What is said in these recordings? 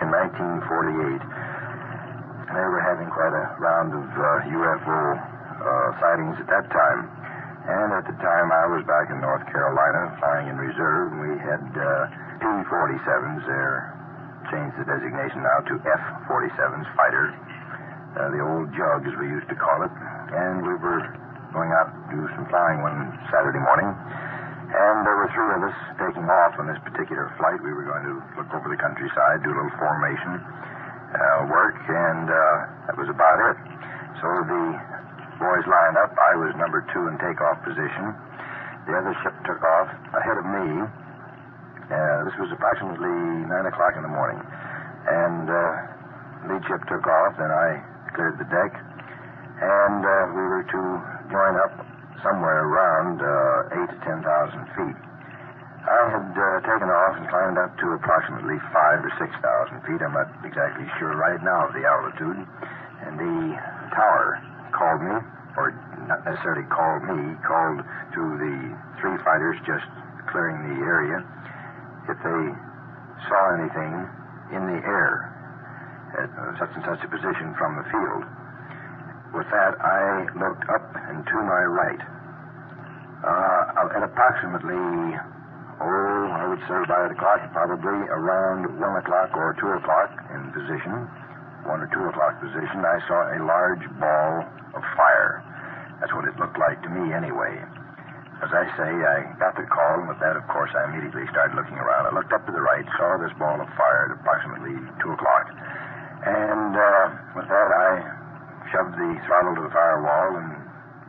in 1948. They were having quite a round of UFO sightings at that time. And at the time, I was back in North Carolina flying in reserve, and we had P-47s there. Changed the designation now to F-47s, fighter. The old jug, as we used to call it. And we were going out to do some flying one Saturday morning. And there were three of us taking off on this particular flight. We were going to look over the countryside, do a little formation work, and that was about it. So the boys lined up. I was number 2 in takeoff position. The other ship took off ahead of me. This was approximately 9 o'clock in the morning. And lead ship took off, then I cleared the deck. And we were to join up somewhere around 8,000 to 10,000 feet. I had taken off and climbed up to approximately 5,000 or 6,000 feet. I'm not exactly sure right now of the altitude. And the tower called me, or not necessarily called me, called to the three fighters just clearing the area if they saw anything in the air at such and such a position from the field. With that, I looked up and to my right. At approximately, I would say by 8 o'clock, probably around 1 o'clock or 2 o'clock in position, 1 or 2 o'clock position, I saw a large ball of fire. That's what it looked like to me anyway. As I say, I got the call, and with that, of course, I immediately started looking around. I looked up to the right, saw this ball of fire at approximately 2 o'clock. And with that, I shoved the throttle to the firewall and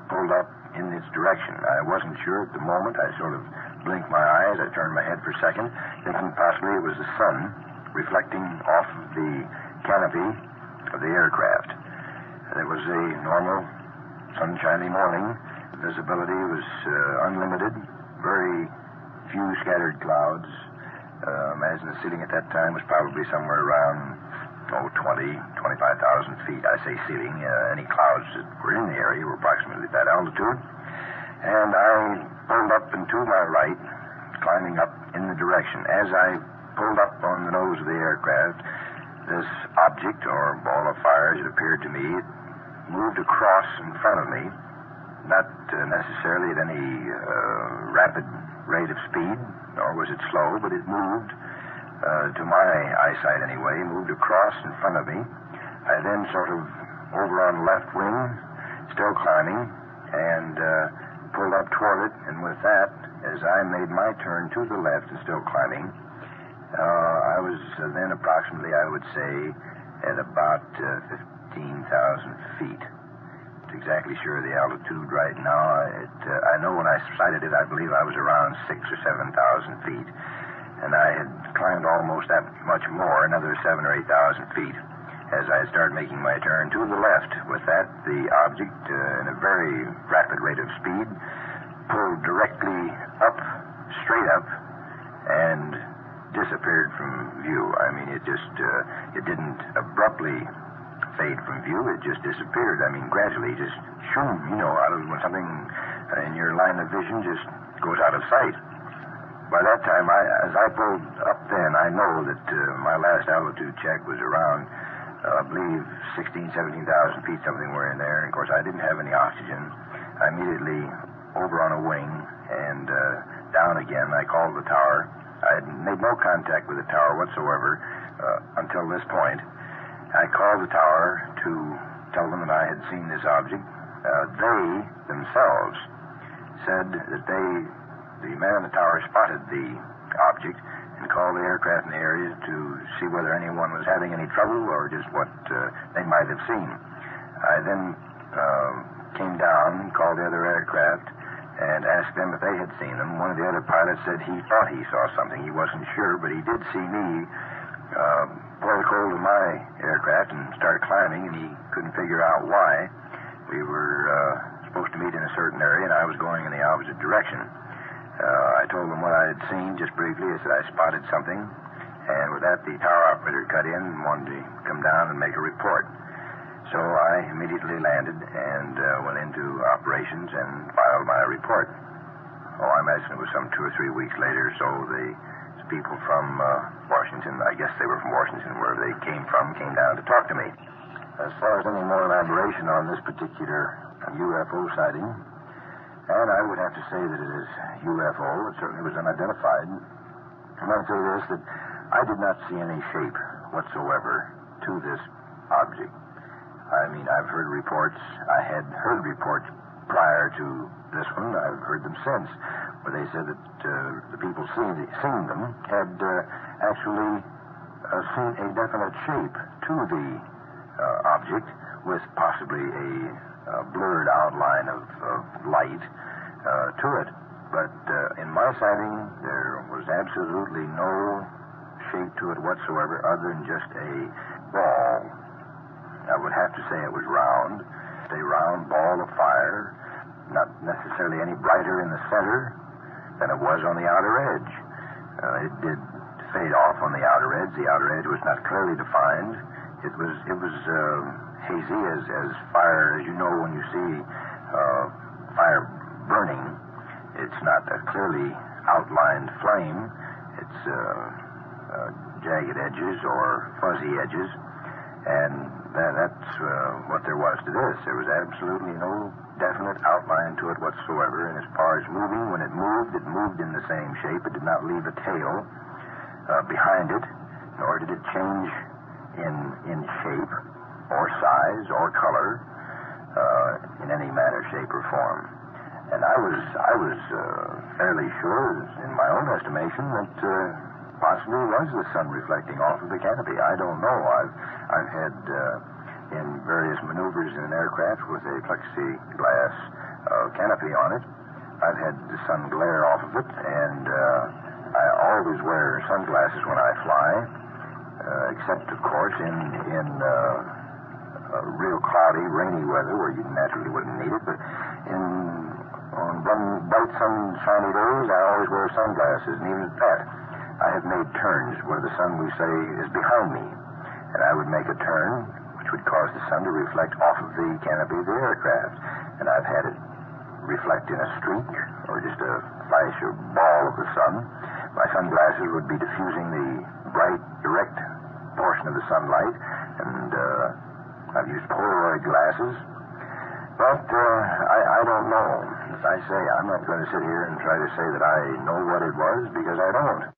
pulled up in its direction. I wasn't sure at the moment. I sort of blinked my eyes. I turned my head for a second, thinking possibly it was the sun reflecting off of the canopy of the aircraft. It was a normal, sunshiny morning. Visibility was unlimited, very few scattered clouds. Imagine the ceiling at that time was probably somewhere around 20,000, 25,000 feet. I say ceiling. Any clouds that were in the area were approximately at that altitude. And I pulled up and to my right, climbing up in the direction. As I pulled up on the nose of the aircraft, this object, or ball of fire, as it appeared to me, it moved across in front of me. Not necessarily at any rapid rate of speed, nor was it slow, but it moved, to my eyesight anyway, moved across in front of me. I then sort of over on the left wing, still climbing, and pulled up toward it, and with that, as I made my turn to the left and still climbing, I was then approximately, I would say, at about 15,000 feet. Exactly sure of the altitude right now. I know when I sighted it, I believe I was around 6,000 or 7,000 feet. And I had climbed almost that much more, another 7,000 or 8,000 feet, as I started making my turn to the left. With that, the object, in a very rapid rate of speed, pulled directly up, straight up, and disappeared from view. I mean, it didn't abruptly fade from view. It just disappeared. I mean, gradually, just shoom, out of when something in your line of vision just goes out of sight. By that time, as I pulled up then, I know that my last altitude check was around, I believe, 16,000, 17,000 feet, something were in there. And, of course, I didn't have any oxygen. I immediately over on a wing and down again. I called the tower. I had made no contact with the tower whatsoever until this point. I called the tower to tell them that I had seen this object. They themselves said that the man in the tower spotted the object and called the aircraft in the area to see whether anyone was having any trouble or just what they might have seen. I then came down and called the other aircraft and asked them if they had seen them. One of the other pilots said he thought he saw something. He wasn't sure, but he did see me pull the coal to my aircraft and start climbing, and he couldn't figure out why. We were supposed to meet in a certain area, and I was going in the opposite direction. I told them what I had seen just briefly. I said I spotted something, and with that, the tower operator cut in and wanted to come down and make a report. So I immediately landed and went into operations and filed my report. I imagine it was some 2 or 3 weeks later, so the people from Washington. I guess they were from Washington, wherever they came from, came down to talk to me. As far as any more elaboration on this particular UFO sighting, and I would have to say that it is UFO. It certainly was unidentified. I might say this, that I did not see any shape whatsoever to this object. I mean, I've heard reports. I had heard reports prior to this one. I've heard them since, where they said that the people seen them had actually seen a definite shape to the object, with possibly a blurred outline of light to it. But in my sighting, there was absolutely no shape to it whatsoever other than just a ball. I would have to say it was round, a round ball of fire, not necessarily any brighter in the center than it was on the outer edge. It did fade off on the outer edge. The outer edge was not clearly defined. It was hazy as fire, as you know when you see fire burning. It's not a clearly outlined flame. It's jagged edges or fuzzy edges, and that's what there was to this. There was absolutely no definite outline to it whatsoever, and as far as moving, when it moved in the same shape. It did not leave a tail behind it, nor did it change in shape or size or color in any manner, shape, or form. And I was fairly sure, in my own estimation, that possibly was the sun reflecting off of the canopy. I don't know. I've had in various maneuvers in an aircraft with a plexiglass canopy on it, I've had the sun glare off of it, and I always wear sunglasses when I fly. Except, of course, in real cloudy, rainy weather where you naturally wouldn't need it. But on bright, sunshiny days, I always wear sunglasses, and even at that, I have made turns where the sun, we say, is behind me, and I would make a turn which would cause the sun to reflect off of the canopy of the aircraft, and I've had it reflect in a streak or just a flash or ball of the sun. My sunglasses would be diffusing the bright, direct portion of the sunlight, and I've used Polaroid glasses. But I don't know. As I say, I'm not going to sit here and try to say that I know what it was, because I don't.